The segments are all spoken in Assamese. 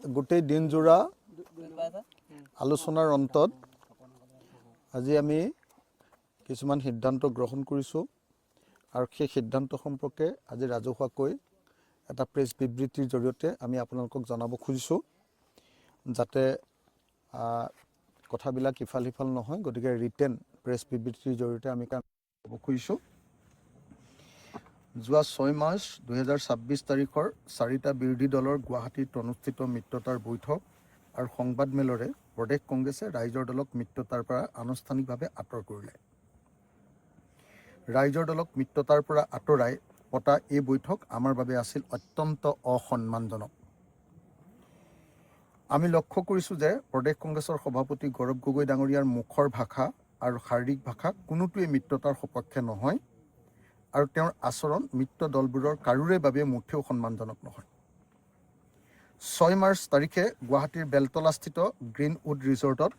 গোটেই দিনজোৰা আলোচনাৰ অন্তত আজি আমি কিছুমান সিদ্ধান্ত গ্ৰহণ কৰিছোঁ আৰু সেই সিদ্ধান্ত সম্পৰ্কে আজি ৰাজহুৱাকৈ এটা প্ৰেছ বিবৃতিৰ জৰিয়তে আমি আপোনালোকক জনাব খুজিছোঁ যাতে কথাবিলাক ইফাল সিফাল নহয়। গতিকে ৰিটেন প্ৰেছ বিবৃতিৰ জৰিয়তে আমি ক'ব খুজিছোঁ। যোৱা 6 মাৰ্চ 2026 তাৰিখৰ 4টা বিৰোধী দলৰ গুৱাহাটীত অনুষ্ঠিত মিত্ৰতাৰ বৈঠক আৰু সংবাদমেলৰে প্ৰদেশ কংগ্ৰেছে ৰাইজৰ দলক মিত্ৰতাৰ পৰা আনুষ্ঠানিকভাৱে আঁতৰ কৰিলে। ৰাইজৰ দলক মিত্ৰতাৰ পৰা আঁতৰাই পতা এই বৈঠক আমাৰ বাবে আছিল অত্যন্ত অসন্মানজনক। আমি লক্ষ্য কৰিছোঁ যে প্ৰদেশ কংগ্ৰেছৰ সভাপতি গৌৰৱ গগৈ ডাঙৰীয়াৰ মুখৰ ভাষা আৰু শাৰীৰিক ভাষা কোনোটোৱে মিত্ৰতাৰ সপক্ষে নহয় আৰু তেওঁৰ আচৰণ মিত্ৰ দলবোৰৰ কাৰোৰে বাবে মুঠেও সন্মানজনক নহয়। 6 মাৰ্চ তাৰিখে গুৱাহাটীৰ বেলতলাস্থিত গ্ৰীণউড ৰিজৰ্টত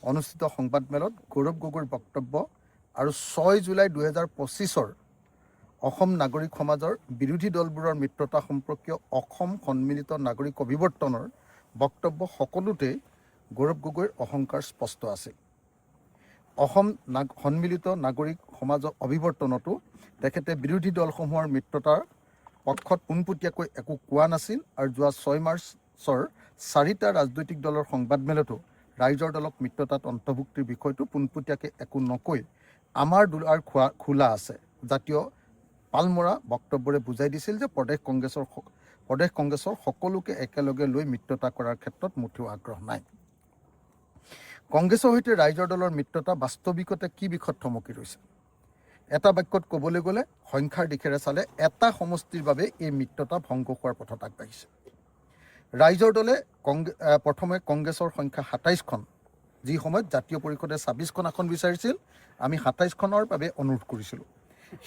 অনুষ্ঠিত সংবাদমেলত গৌৰৱ গগৈৰ বক্তব্য আৰু 6 জুলাই 2025 অসম নাগৰিক সমাজৰ বিৰোধী দলবোৰৰ মিত্ৰতা সম্পৰ্কীয় অসম সন্মিলিত নাগৰিক অভিৱৰ্তনৰ বক্তব্য সকলোতেই গৌৰৱ গগৈৰ অহংকাৰ স্পষ্ট আছিল। অসম সন্মিলিত নাগৰিক সমাজৰ অভিৱৰ্তনতো তেখেতে বিৰোধী দলসমূহৰ মিত্ৰতাৰ পক্ষত পোনপটীয়াকৈ একো কোৱা নাছিল আৰু যোৱা 6 মাৰ্চৰ 4টা ৰাজনৈতিক দলৰ সংবাদমেলতো ৰাইজৰ দলক মিত্ৰতাত অন্তৰ্ভুক্তিৰ বিষয়টো পোনপটীয়াকৈ একো নকৈ আমাৰ দুৱাৰ খোলা আছে জাতীয় পালমৰা বক্তব্যৰে বুজাই দিছিল যে প্ৰদেশ কংগ্ৰেছৰ সকলোকে একেলগে লৈ মিত্ৰতা কৰাৰ ক্ষেত্ৰত মুঠেও আগ্ৰহ নাই। কংগ্ৰেছৰ সৈতে ৰাইজৰ দলৰ মিত্ৰতা বাস্তৱিকতে কি বিষয়ত থমকি ৰৈছে? এটা বাক্যত ক'বলৈ গ'লে সংখ্যাৰ দিশেৰে চালে এটা সমষ্টিৰ বাবে এই মিত্ৰতা ভংগ হোৱাৰ পথত আগবাঢ়িছে। ৰাইজৰ দলে প্ৰথমে কংগ্ৰেছৰ সংখ্যা 27খন, যি সময়ত জাতীয় পৰিষদে 26খন আসন বিচাৰিছিল, আমি 27খনৰ বাবে অনুৰোধ কৰিছিলোঁ।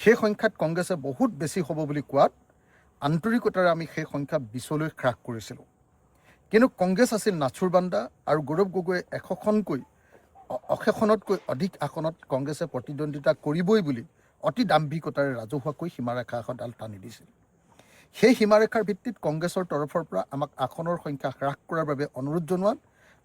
সেই সংখ্যাত কংগ্ৰেছে বহুত বেছি হ'ব বুলি কোৱাত আন্তৰিকতাৰে আমি সেই সংখ্যা 20লৈ হ্ৰাস কৰিছিলোঁ। কিন্তু কংগ্ৰেছ আছিল নাচুৰবান্দা আৰু গৌৰৱ গগৈয়ে 100খনতকৈ অধিক আসনত কংগ্ৰেছে প্ৰতিদ্বন্দ্বিতা কৰিবই বুলি অতি দাম্ভিকতাৰে ৰাজহুৱাকৈ সীমাৰেখা এখনডাল টানি দিছিল। সেই সীমাৰেখাৰ ভিত্তিত কংগ্ৰেছৰ তৰফৰ পৰা আমাক আসনৰ সংখ্যা হ্ৰাস কৰাৰ বাবে অনুৰোধ জনোৱাত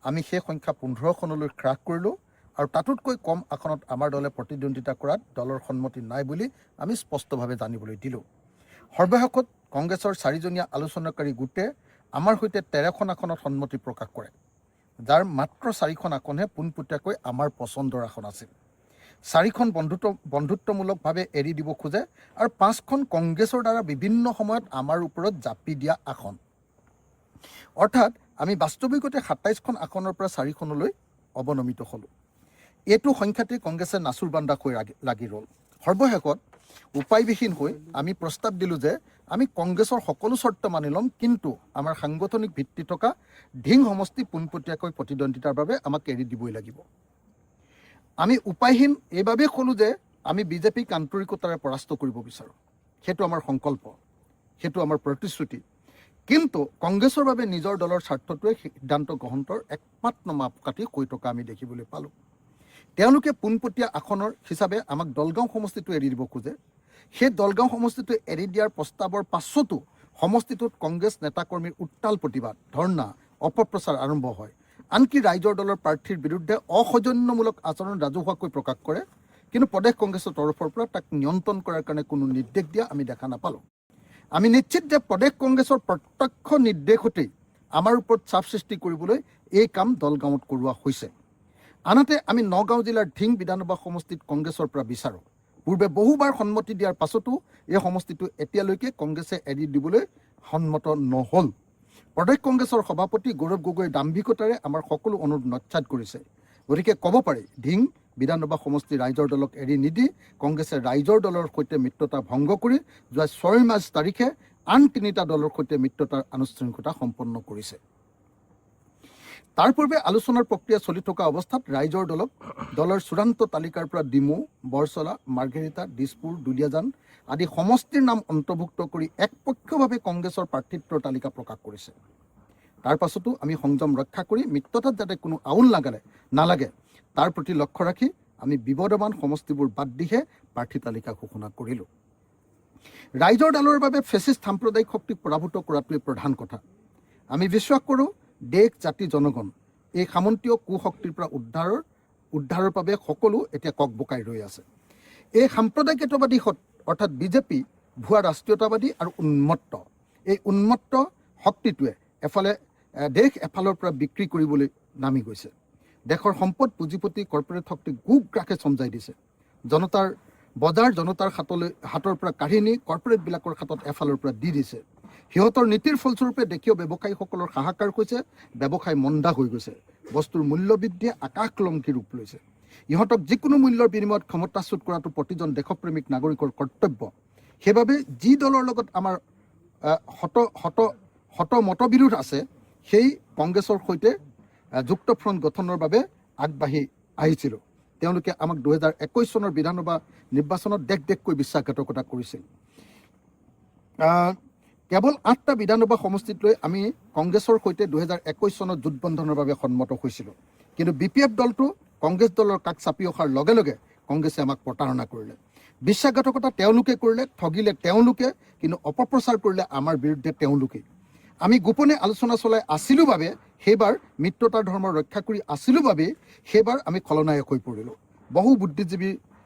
আমি সেই সংখ্যা 15খনলৈ হ্ৰাস কৰিলোঁ আৰু তাতোতকৈ কম আসনত আমাৰ দলে প্ৰতিদ্বন্দ্বিতা কৰাত দলৰ সন্মতি নাই বুলি আমি স্পষ্টভাৱে জানিবলৈ দিলোঁ। সৰ্বশেষত কংগ্ৰেছৰ 4জনীয়া আলোচনাকাৰী গোটে আমাৰ সৈতে 13খন আসনত সন্মতি প্ৰকাশ কৰে, যাৰ মাত্ৰ 4খন আসনহে পোনপটীয়াকৈ আমাৰ পচন্দৰ আসন আছিল। 4খন বন্ধুত্বমূলকভাৱে এৰি দিব খোজে আৰু 5খন কংগ্ৰেছৰ দ্বাৰা বিভিন্ন সময়ত আমাৰ ওপৰত জাপি দিয়া আসন। অৰ্থাৎ আমি বাস্তৱিকতে 27খন আসনৰ পৰা 4খনলৈ অৱনমিত হ'লোঁ। এইটো সংখ্যাতেই কংগ্ৰেছে নাচুৰবান্দা হৈ লাগি ৰ'ল। সৰ্বশেষত উপায়বিহীন হৈ আমি প্ৰস্তাৱ দিলোঁ যে আমি কংগ্ৰেছৰ সকলো চৰ্ত মানি ল'ম, কিন্তু আমাৰ সাংগঠনিক ভিত্তি থকা ধিং সমষ্টি পোনপটীয়াকৈ প্ৰতিদ্বন্দ্বিতাৰ বাবে আমাক এৰি দিবই লাগিব। আমি উপায়হীন এইবাবেই ক'লোঁ যে আমি বিজেপিক আন্তৰিকতাৰে পৰাস্ত কৰিব বিচাৰোঁ। সেইটো আমাৰ সংকল্প, সেইটো আমাৰ প্ৰতিশ্ৰুতি। কিন্তু কংগ্ৰেছৰ বাবে নিজৰ দলৰ স্বাৰ্থটোৱে সিদ্ধান্ত গ্ৰহণৰ একমাত্ৰ মাপকাঠি হৈ থকা আমি দেখিবলৈ পালোঁ। তেওঁলোকে পোনপটীয়া আসনৰ হিচাপে আমাক দলগাঁও সমষ্টিটো এৰি দিব খোজে। সেই দলগাঁও সমষ্টিটো এৰি দিয়াৰ প্ৰস্তাৱৰ পাছতো সমষ্টিটোত কংগ্ৰেছ নেতাকৰ্মীৰ উত্তাল প্ৰতিবাদ, ধৰ্ণা, অপপ্ৰচাৰ আৰম্ভ হয়। আনকি ৰাইজৰ দলৰ প্ৰাৰ্থীৰ বিৰুদ্ধে অসৌজন্যমূলক আচৰণ ৰাজহুৱাকৈ প্ৰকাশ কৰে, কিন্তু প্ৰদেশ কংগ্ৰেছৰ তৰফৰ পৰা তাক নিয়ন্ত্ৰণ কৰাৰ কাৰণে কোনো নিৰ্দেশ দিয়া আমি দেখা নাপালোঁ। আমি নিশ্চিত যে প্ৰদেশ কংগ্ৰেছৰ প্ৰত্যক্ষ নিৰ্দেশতেই আমাৰ ওপৰত চাপ সৃষ্টি কৰিবলৈ এই কাম দলগাঁৱত কৰোৱা হৈছে। আনহাতে আমি নগাঁও জিলাৰ ধিং বিধানসভা সমষ্টিত কংগ্ৰেছৰ পৰা বিচাৰোঁ। পূৰ্বে বহুবাৰ সন্মতি দিয়াৰ পাছতো এই সমষ্টিটো এতিয়ালৈকে কংগ্ৰেছে এৰি দিবলৈ সন্মত নহ'ল। প্ৰদেশ কংগ্ৰেছৰ সভাপতি গৌৰৱ গগৈৰ দাম্ভিকতাৰে আমাৰ সকলো অনুৰোধ নস্যাৎ কৰিছে। গতিকে ক'ব পাৰি, ধিং বিধানসভা সমষ্টি ৰাইজৰ দলক এৰি নিদি কংগ্ৰেছে ৰাইজৰ দলৰ সৈতে মিত্ৰতা ভংগ কৰি যোৱা 6 মাৰ্চ তাৰিখে আন 3টা দলৰ সৈতে মিত্ৰতাৰ আনুষ্ঠানিকতা সম্পন্ন কৰিছে। তাৰ পূৰ্বে আলোচনাৰ প্ৰক্ৰিয়া চলি থকা অৱস্থাত ৰাইজৰ দলৰ চূড়ান্ত তালিকাৰ পৰা ডিমৌ, বৰচলা, মাৰ্ঘেৰিটা, দিছপুৰ, দুলীয়াজান আদি সমষ্টিৰ নাম অন্তৰ্ভুক্ত কৰি একপক্ষীয়ভাৱে কংগ্ৰেছৰ প্ৰাৰ্থিত্বৰ তালিকা প্ৰকাশ কৰিছে। তাৰ পাছতো আমি সংযম ৰক্ষা কৰি মিত্ৰতাত যাতে কোনো আউল নালাগে তাৰ প্ৰতি লক্ষ্য ৰাখি আমি বিবদমান সমষ্টিবোৰ বাদ দিহে প্ৰাৰ্থী তালিকা ঘোষণা কৰিলোঁ। ৰাইজৰ দলৰ বাবে ফেচিষ্ট সাম্প্ৰদায়িক শক্তিক পৰাভূত কৰাটোৱে প্ৰধান কথা। আমি বিশ্বাস কৰোঁ দেশ জাতি জনগণ এই সামন্তীয় কুশক্তিৰ পৰা উদ্ধাৰৰ বাবে সকলো এতিয়া ককবকাই ৰৈ আছে। এই সাম্প্ৰদায়িকতাবাদী অৰ্থাৎ বিজেপি ভুৱা ৰাষ্ট্ৰীয়তাবাদী আৰু উন্মত্ত এই উন্মত্ত শক্তিটোৱে এফালে দেশ এফালৰ পৰা বিক্ৰী কৰিবলৈ নামি গৈছে। দেশৰ সম্পদ পুঁজিপতি কৰ্পৰেট শক্তিক গোগ্ৰাসে চমজাই দিছে। জনতাৰ বজাৰ জনতাৰ হাতৰ পৰা কাঢ়ি নি কৰ্পৰেটবিলাকৰ হাতত এফালৰ পৰা দি দিছে। সিহঁতৰ নীতিৰ ফলস্বৰূপে দেশীয় ব্যৱসায়ীসকলৰ হাহাকাৰ হৈছে, ব্যৱসায় মন্দা হৈ গৈছে। বস্তুৰ মূল্য বৃদ্ধিয়ে আকাশলংঘী ৰূপ লৈছে। ইহঁতক যিকোনো মূল্যৰ বিনিময়ত ক্ষমতাচ্যুত কৰাটো প্ৰতিজন দেশপ্ৰেমিক নাগৰিকৰ কৰ্তব্য। সেইবাবে যি দলৰ লগত আমাৰ শত মতবিৰোধ আছে সেই কংগ্ৰেছৰ সৈতে যুক্তফ্ৰণ্ট গঠনৰ বাবে আগবাঢ়ি আহিছিলোঁ। তেওঁলোকে আমাক 2021 চনৰ বিধানসভা নিৰ্বাচনত দেশকৈ বিশ্বাসঘাতকতা কৰিছিল। কেৱল 8টা বিধানসভা সমষ্টিত লৈ আমি কংগ্ৰেছৰ সৈতে 2021 চনত জোটবন্ধনৰ বাবে সন্মত হৈছিলোঁ। কিন্তু BPF দলটো কংগ্ৰেছ দলৰ কাষ চাপি অহাৰ লগে লগে কংগ্ৰেছে আমাক প্ৰতাৰণা কৰিলে। বিশ্বাসঘাতকতা তেওঁলোকে কৰিলে, ঠগিলে তেওঁলোকে, কিন্তু অপপ্ৰচাৰ কৰিলে আমাৰ বিৰুদ্ধে তেওঁলোকেই। আমি গোপনে আলোচনা চলাই আছিলোঁ বাবে সেইবাৰ মিত্ৰতাৰ ধৰ্ম ৰক্ষা কৰি আছিলোঁ বাবে সেইবাৰ আমি খলনায়ক হৈ পৰিলোঁ। বহু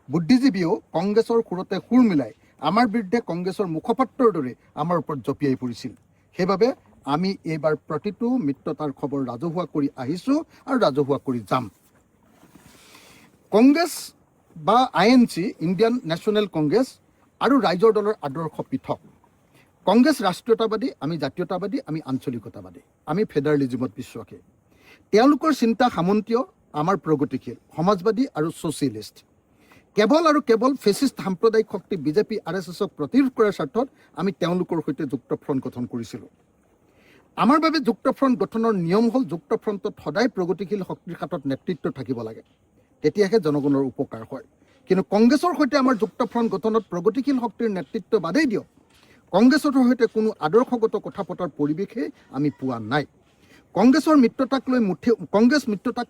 বুদ্ধিজীৱীয়েও কংগ্ৰেছৰ সুৰতে সুৰ মিলাই আমাৰ বিৰুদ্ধে কংগ্ৰেছৰ মুখপাত্ৰৰ দৰে আমাৰ ওপৰত জঁপিয়াই পৰিছিল। সেইবাবে আমি এইবাৰ প্ৰতিটো মিত্ৰতাৰ খবৰ ৰাজহুৱা কৰি আহিছোঁ আৰু ৰাজহুৱা কৰি যাম। কংগ্ৰেছ বা INC ইণ্ডিয়ান নেশ্যনেল কংগ্ৰেছ আৰু ৰাইজৰ দলৰ আদৰ্শ পৃথক। কংগ্ৰেছ ৰাষ্ট্ৰীয়তাবাদী, আমি জাতীয়তাবাদী, আমি আঞ্চলিকতাবাদী, আমি ফেডাৰেলিজিমত বিশ্বাসী। তেওঁলোকৰ চিন্তা সামন্তীয়, আমাৰ প্ৰগতিশীল, সমাজবাদী আৰু ছ'চিয়েলিষ্ট। কেৱল ফেচিষ্ট সাম্প্ৰদায়িক শক্তি BJP RSSক প্ৰতিৰোধ কৰাৰ স্বাৰ্থত আমি তেওঁলোকৰ সৈতে যুক্তফ্ৰণ্ট গঠন কৰিছিলোঁ। আমাৰ বাবে যুক্তফ্ৰণ্ট গঠনৰ নিয়ম হ'ল যুক্তফ্ৰণ্টত সদায় প্ৰগতিশীল শক্তিৰ হাতত নেতৃত্ব থাকিব লাগে, তেতিয়াহে জনগণৰ উপকাৰ হয়। কিন্তু কংগ্ৰেছৰ সৈতে আমাৰ যুক্তফ্ৰণ্ট গঠনত প্ৰগতিশীল শক্তিৰ নেতৃত্ব বাদেই দিয়ক, কংগ্ৰেছৰ সৈতে কোনো আদৰ্শগত কথা পতাৰ পৰিৱেশে আমি পোৱা নাই। কংগ্ৰেছ মিত্ৰতাক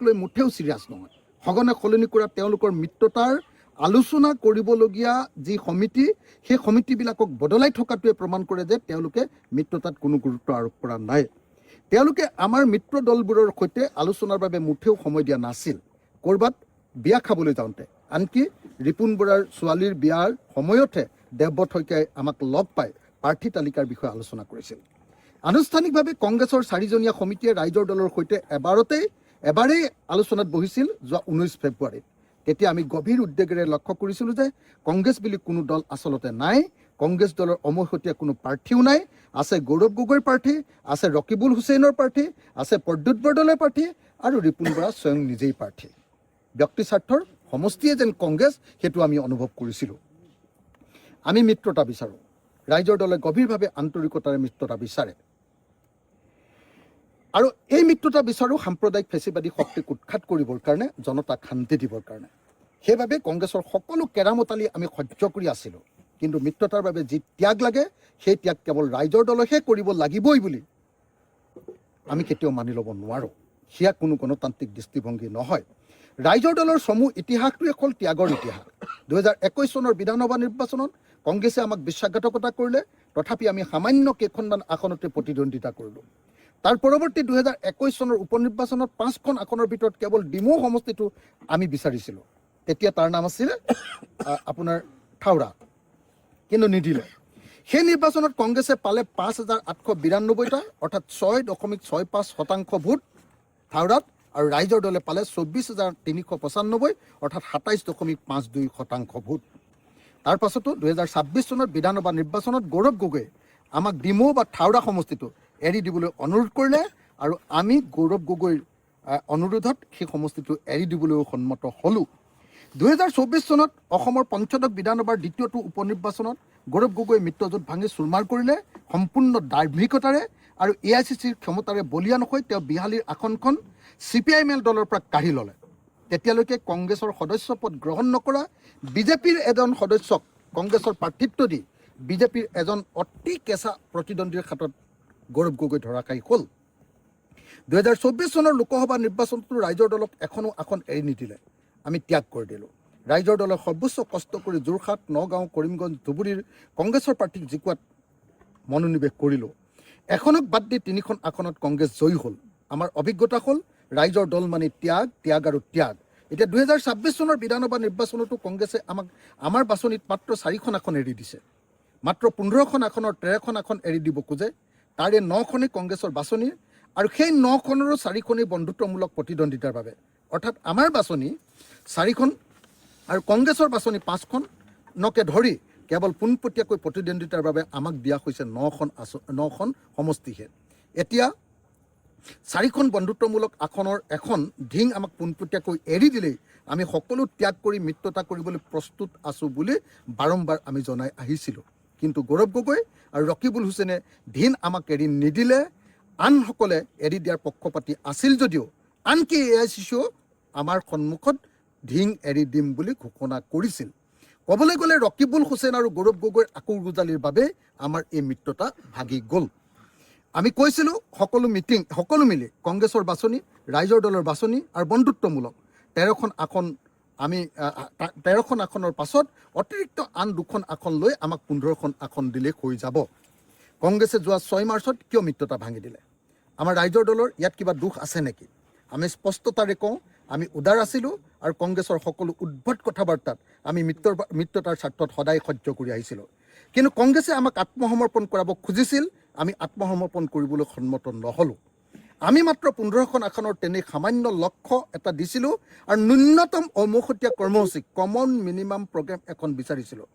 লৈ মুঠেও চিৰিয়াছ নহয়। সঘনে সলনি কৰা তেওঁলোকৰ মিত্ৰতাৰ আলোচনা কৰিবলগীয়া যি সমিতি, সেই সমিতিবিলাকক বদলাই থকাটোৱে প্ৰমাণ কৰে যে তেওঁলোকে মিত্ৰতাত কোনো গুৰুত্ব আৰোপ কৰা নাই। তেওঁলোকে আমাৰ মিত্ৰ দলবোৰৰ সৈতে আলোচনাৰ বাবে মুঠেও সময় দিয়া নাছিল। ক'ৰবাত বিয়া খাবলৈ যাওঁতে, আনকি ৰিপুণ বৰাৰ ছোৱালীৰ বিয়াৰ সময়তহে দেৱব্ৰত শইকীয়াই আমাক লগ পাই প্ৰাৰ্থী তালিকাৰ বিষয়ে আলোচনা কৰিছিল। আনুষ্ঠানিকভাৱে কংগ্ৰেছৰ 4জনীয়া সমিতিয়ে ৰাইজৰ দলৰ সৈতে এবাৰেই আলোচনাত বহিছিল যোৱা 19 ফেব্ৰুৱাৰীত। তেতিয়া আমি গভীৰ উদ্বেগেৰে লক্ষ্য কৰিছিলোঁ যে কংগ্ৰেছ বুলি কোনো দল আচলতে নাই। কংগ্ৰেছ দলৰ অমৈহতীয়া কোনো প্ৰাৰ্থীও নাই। আছে গৌৰৱ গগৈৰ প্ৰাৰ্থী, আছে ৰকিবুল হুছেইনৰ প্ৰাৰ্থী, আছে প্ৰদ্যুৎ বৰদলৈৰ প্ৰাৰ্থী আৰু ৰিপুণ বৰা স্বয়ং নিজেই প্ৰাৰ্থী। ব্যক্তি স্বাৰ্থৰ সমষ্টিয়ে যেন কংগ্ৰেছ, সেইটো আমি অনুভৱ কৰিছিলোঁ। আমি মিত্ৰতা বিচাৰোঁ। ৰাইজৰ দলে গভীৰভাৱে আন্তৰিকতাৰে মিত্ৰতা বিচাৰে আৰু এই মিত্ৰতা বিচাৰোঁ সাম্প্ৰদায়িক ফেচিবাদী শক্তিক উৎখাত কৰিবৰ কাৰণে, জনতাক শান্তি দিবৰ কাৰণে। সেইবাবে কংগ্ৰেছৰ সকলো কেৰামতালি আমি সহ্য কৰি আছিলোঁ। কিন্তু মিত্ৰতাৰ বাবে যি ত্যাগ লাগে, সেই ত্যাগ কেৱল ৰাইজৰ দলেহে কৰিব লাগিবই বুলি আমি কেতিয়াও মানি ল'ব নোৱাৰোঁ। সেয়া কোনো গণতান্ত্ৰিক দৃষ্টিভংগী নহয়। ৰাইজৰ দলৰ চমু ইতিহাসটোৱে হ'ল ত্যাগৰ ইতিহাস। 2021 চনৰ বিধানসভা নিৰ্বাচনত কংগ্ৰেছে আমাক বিশ্বাসঘাতকতা কৰিলে, তথাপি আমি সামান্য কেইখনমান আসনতে প্ৰতিদ্বন্দ্বিতা কৰিলোঁ। তাৰ পৰৱৰ্তী 2021 চনৰ উপ নিৰ্বাচনত 5খন আসনৰ ভিতৰত কেৱল ডিমৌ সমষ্টিটো আমি বিচাৰিছিলোঁ। তেতিয়া তাৰ নাম আছিল আপোনাৰ থাওৰা, কিন্তু নিদিলে। সেই নিৰ্বাচনত কংগ্ৰেছে পালে 5,892টা, অৰ্থাৎ 6.65% ভোট থাওৰাত, আৰু ৰাইজৰ দলে পালে 24,395, অৰ্থাৎ 27.52% ভোট। তাৰ পাছতো 2026 চনত বিধানসভা নিৰ্বাচনত গৌৰৱ গগৈয়ে আমাক ডিমৌ বা থাওৰা সমষ্টিটো এৰি দিবলৈ অনুৰোধ কৰিলে, আৰু আমি গৌৰৱ গগৈৰ অনুৰোধত সেই সমষ্টিটো এৰি দিবলৈও সন্মত হ'লোঁ। 2024 চনত অসমৰ পঞ্চদশ বিধানসভাৰ দ্বিতীয়টো উপ নিৰ্বাচনত গৌৰৱ গগৈ মিত্ৰজোঁট ভাঙি চুৰমাৰ কৰিলে সম্পূৰ্ণ দাৰ্ভিকতাৰে, আৰু AICCৰ ক্ষমতাৰে বলিয়ান হৈ তেওঁ বিহালীৰ আসনখন CPIML দলৰ পৰা কাঢ়ি ল'লে। তেতিয়ালৈকে কংগ্ৰেছৰ সদস্য পদ গ্ৰহণ নকৰা BJPৰ এজন সদস্যক কংগ্ৰেছৰ প্ৰাৰ্থিত্ব দি BJPৰ এজন অতি কেঁচা প্ৰতিদ্বন্দ্বীৰ হাতত গৌৰৱ গগৈ ধৰাশায়ী হ'ল। 2024 চনৰ লোকসভা নিৰ্বাচনতো ৰাইজৰ দলক এখনো আসন এৰি নিদিলে। আমি ত্যাগ কৰি দিলোঁ। ৰাইজৰ দলে সৰ্বোচ্চ কষ্ট কৰি যোৰহাট, নগাঁও, কৰিমগঞ্জ, ধুবুৰীৰ কংগ্ৰেছৰ প্ৰাৰ্থীক জিকোৱাত মনোনিৱেশ কৰিলোঁ। এখনক বাদ দি 3খন আসনত কংগ্ৰেছ জয়ী হ'ল। আমাৰ অভিজ্ঞতা হ'ল ৰাইজৰ দল মানে ত্যাগ ত্যাগ আৰু ত্যাগ। এতিয়া 2026 চনৰ বিধানসভা নিৰ্বাচনতো কংগ্ৰেছে আমাৰ বাছনিত মাত্ৰ 4খন আসন এৰি দিছে। মাত্ৰ 15খন আসনৰ 13খন আসন এৰি দিব খোজে। তাৰে 9খনেই কংগ্ৰেছৰ বাছনিৰ, আৰু সেই 9খনৰো 4খনেই বন্ধুত্বমূলক প্ৰতিদ্বন্দ্বিতাৰ বাবে। অৰ্থাৎ আমাৰ বাছনি 4খন আৰু কংগ্ৰেছৰ বাছনি 5খনকে ধৰি কেৱল পোনপটীয়াকৈ প্ৰতিদ্বন্দ্বিতাৰ বাবে আমাক দিয়া হৈছে 9খন সমষ্টিহে। এতিয়া 4খন বন্ধুত্বমূলক আসনৰ এখন ঢিং আমাক পোনপটীয়াকৈ এৰি দিলেই আমি সকলো ত্যাগ কৰি মিত্ৰতা কৰিবলৈ প্ৰস্তুত আছোঁ বুলি বাৰম্বাৰ আমি জনাই আহিছিলোঁ। কিন্তু গৌৰৱ গগৈ আৰু ৰকিবুল হুছেইনে ঢিং আমাক এৰি নিদিলে। আনসকলে এৰি দিয়াৰ পক্ষপাতি আছিল যদিও আনকি AICCও আমাৰ সন্মুখত ঢিং এৰি দিম বুলি ঘোষণা কৰিছিল। ক'বলৈ গ'লে ৰকিবুল হুছেইন আৰু গৌৰৱ গগৈৰ আকুৰগুজালিৰ বাবে আমাৰ এই মিত্ৰতা ভাগি গ'ল। আমি কৈছিলোঁ সকলো মিলি কংগ্ৰেছৰ বাছনি, ৰাইজৰ দলৰ বাছনি আৰু বন্ধুত্বমূলক 13খন আসন, আমি 13খন আসনৰ পাছত অতিৰিক্ত আন 2খন আসন লৈ আমাক 15খন আসন দিলে হৈ যাব। কংগ্ৰেছে যোৱা 6 মাৰ্চত কিয় মিত্ৰতা ভাঙি দিলে? আমাৰ ৰাইজৰ দলৰ ইয়াত কিবা দোষ আছে নেকি? আমি স্পষ্টতাৰে কওঁ, আমি উদাৰ আছিলোঁ আৰু কংগ্ৰেছৰ সকলো উদ্ভট কথা বাৰ্তাত আমি মিত্ৰতাৰ স্বাৰ্থত সদায় সহ্য কৰি আহিছিলোঁ। কিন্তু কংগ্ৰেছে আমাক আত্মসমৰ্পণ কৰাব খুজিছিল, আমি আত্মসমৰ্পণ কৰিবলৈ সন্মত নহ'লোঁ। আমি মাত্ৰ 15খন আসনৰ তেনে সামান্য লক্ষ্য এটা দিছিলোঁ আৰু ন্যূনতম ঔমসতীয়া কৰ্মসূচী কমন মিনিমাম প্ৰগ্ৰেম এখন বিচাৰিছিলোঁ।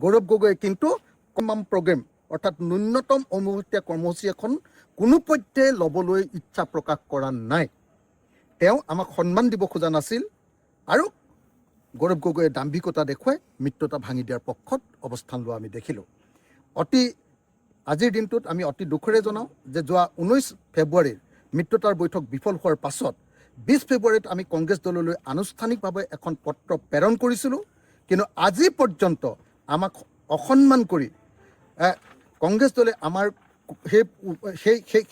গৌৰৱ গগৈয়ে কিন্তু কমন প্ৰগ্ৰেম অৰ্থাৎ ন্যূনতম ঔমসতীয়া কৰ্মসূচী এখন কোনোপধ্যে ল'বলৈ ইচ্ছা প্ৰকাশ কৰা নাই। তেওঁ আমাক সন্মান দিব খোজা নাছিল আৰু গৌৰৱ গগৈয়ে দাম্ভিকতা দেখুৱাই মিত্ৰতা ভাঙি দিয়াৰ পক্ষত অৱস্থান লোৱা আমি দেখিলোঁ। আজিৰ দিনটোত আমি অতি দুখেৰে জনাওঁ যে যোৱা 19 ফেব্ৰুৱাৰীৰ মিত্ৰতাৰ বৈঠক বিফল হোৱাৰ পাছত 20 ফেব্ৰুৱাৰীত আমি কংগ্ৰেছ দললৈ আনুষ্ঠানিকভাৱে এখন পত্ৰ প্ৰেৰণ কৰিছিলোঁ। কিন্তু আজি পৰ্যন্ত আমাক অসন্মান কৰি কংগ্ৰেছ দলে আমাৰ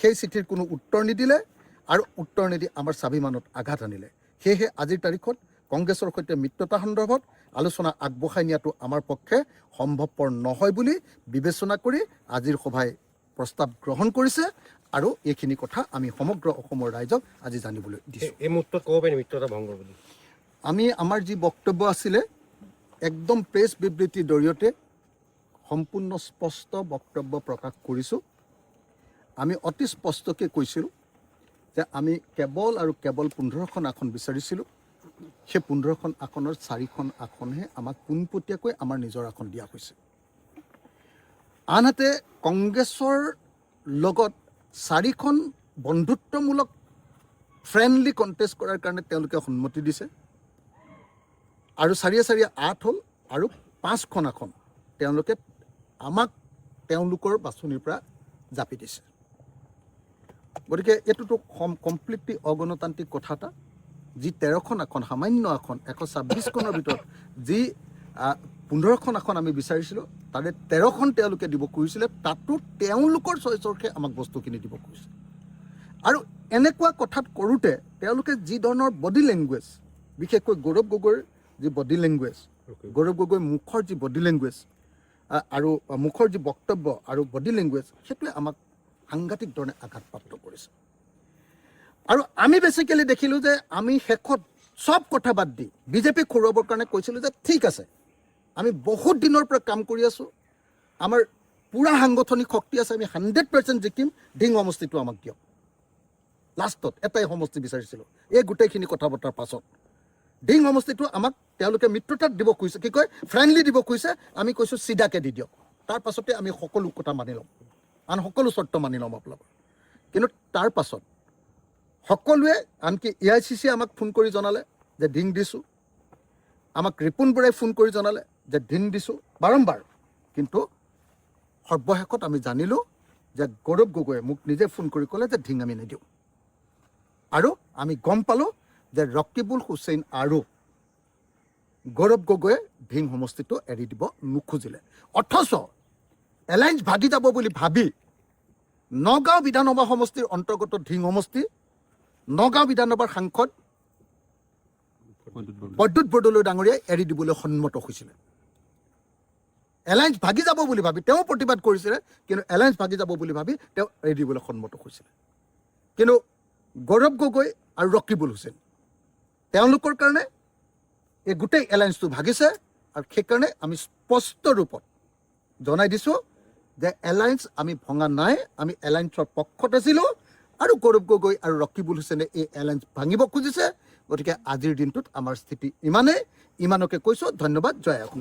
সেই চিঠিৰ কোনো উত্তৰ নিদিলে আৰু উত্তৰ নিদি আমাৰ স্বাভিমানত আঘাত আনিলে। সেয়েহে আজিৰ তাৰিখত কংগ্ৰেছৰ সৈতে মিত্ৰতা সন্দৰ্ভত আলোচনা আগবঢ়াই নিয়াটো আমাৰ পক্ষে সম্ভৱপৰ নহয় বুলি বিবেচনা কৰি আজিৰ সভাই প্ৰস্তাৱ গ্ৰহণ কৰিছে আৰু এইখিনি কথা আমি সমগ্ৰ অসমৰ ৰাইজক আজি জানিবলৈ দিছোঁ। এই মুহূৰ্তত ক'ব পাৰি মিত্ৰতা ভংগ বুলি? আমি আমাৰ যি বক্তব্য আছিলে একদম প্ৰেছ বিবৃতিৰ জৰিয়তে সম্পূৰ্ণ স্পষ্ট বক্তব্য প্ৰকাশ কৰিছোঁ। আমি অতি স্পষ্টকৈ কৈছিলোঁ যে আমি কেৱল আৰু কেৱল 15খন আসন বিচাৰিছিলোঁ। সেই 15খন আসনৰ 4খন আসনহে আমাক পোনপটীয়াকৈ আমাৰ নিজৰ আসন দিয়া হৈছে। আনহাতে কংগ্ৰেছৰ লগত 4খন বন্ধুত্বমূলক ফ্ৰেণ্ডলি কণ্টেষ্ট কৰাৰ কাৰণে তেওঁলোকে সন্মতি দিছে আৰু 4 8 হ'ল আৰু 5খন আসন তেওঁলোকে আমাক তেওঁলোকৰ বাছনিৰ পৰা জাপি দিছে। গতিকে এইটোতো কমপ্লিটলি অগণতান্ত্ৰিক কথা এটা। যি 13খন আসন সামান্য আসন 126খনৰ ভিতৰত যি 15খন আসন আমি বিচাৰিছিলোঁ তাৰে 13খন তেওঁলোকে দিব খুজিছিলে, তাতো তেওঁলোকৰ চইচৰহে আমাক বস্তুখিনি দিব খুজিছে। আৰু এনেকুৱা কথাত কৰোঁতে তেওঁলোকে যি ধৰণৰ বডি লেংগুৱেজ, বিশেষকৈ গৌৰৱ গগৈৰ যি বডি লেংগুৱেজ, গৌৰৱ গগৈৰ মুখৰ যি বডি লেংগুৱেজ আৰু মুখৰ যি বক্তব্য আৰু বডি লেংগুৱেজ, সেইটোৱে আমাক সাংঘাতিক ধৰণে আঘাতপ্ৰাপ্ত কৰিছে। আৰু আমি বেচিকেলি দেখিলোঁ যে আমি শেষত চব কথা বাদ দি বিজেপিক হৰুৱাবৰ কাৰণে কৈছিলোঁ যে ঠিক আছে, আমি বহুত দিনৰ পৰা কাম কৰি আছোঁ, আমাৰ পূৰা সাংগঠনিক শক্তি আছে, আমি 100% জিকিম, ঢিং সমষ্টিটো আমাক দিয়ক। লাষ্টত এটাই সমষ্টি বিচাৰিছিলোঁ। এই গোটেইখিনি কথা বতৰাৰ পাছত ঢিং সমষ্টিটো আমাক তেওঁলোকে মিত্ৰতাত দিব খুজিছে, কি কয় ফ্ৰেণ্ডলি দিব খুজিছে। আমি কৈছোঁ চিধাকৈ দি দিয়ক, তাৰ পাছতে আমি সকলো কথা মানি ল'ম, আন সকলো চৰ্ত মানি ল'ম আপোনালোকৰ। কিন্তু তাৰ পাছত সকলোৱে, আনকি AICC আমাক ফোন কৰি জনালে যে ঢিং দিছোঁ, আমাক ৰিপুণ বৰাই ফোন কৰি জনালে যে ঢিং দিছোঁ বাৰম্বাৰ। কিন্তু সৰ্বশেষত আমি জানিলোঁ যে গৌৰৱ গগৈয়ে মোক নিজে ফোন কৰি ক'লে যে ঢিং আমি নিদিওঁ। আৰু আমি গম পালোঁ যে ৰকিবুল হুছেইন আৰু গৌৰৱ গগৈয়ে ঢিং সমষ্টিটো এৰি দিব নোখুজিলে। অথচ এলায়েন্স ভাগি যাব বুলি ভাবি নগাঁও বিধানসভা সমষ্টিৰ অন্তৰ্গত ঢিং সমষ্টি নগাঁও বিধানসভাৰ সাংসদ প্ৰদ্যুৎ বৰদলৈ ডাঙৰীয়াই এৰি দিবলৈ সন্মত হৈছিলে। এলায়েন্স ভাগি যাব বুলি ভাবি তেওঁ প্ৰতিবাদ কৰিছিলে, কিন্তু এলায়েন্স ভাগি যাব বুলি ভাবি তেওঁ এৰি দিবলৈ সন্মত হৈছিলে। কিন্তু গৌৰৱ গগৈ আৰু ৰকিবুল হুছেইন তেওঁলোকৰ কাৰণে এই গোটেই এলায়েন্সটো ভাগিছে আৰু সেইকাৰণে আমি স্পষ্ট ৰূপত জনাই দিছোঁ যে এলায়েন্স আমি ভঙা নাই, আমি এলায়েন্সৰ পক্ষত আছিলোঁ আৰু গৌৰৱ গগৈ আৰু ৰকিবুল হুছেইনে এই এলায়েন্স ভাঙিব খুজিছে। গতিকে আজিৰ দিনটোত আমাৰ স্থিতি ইমানেই, ইমানকে কৈছোঁ। ধন্যবাদ। জয় অসম।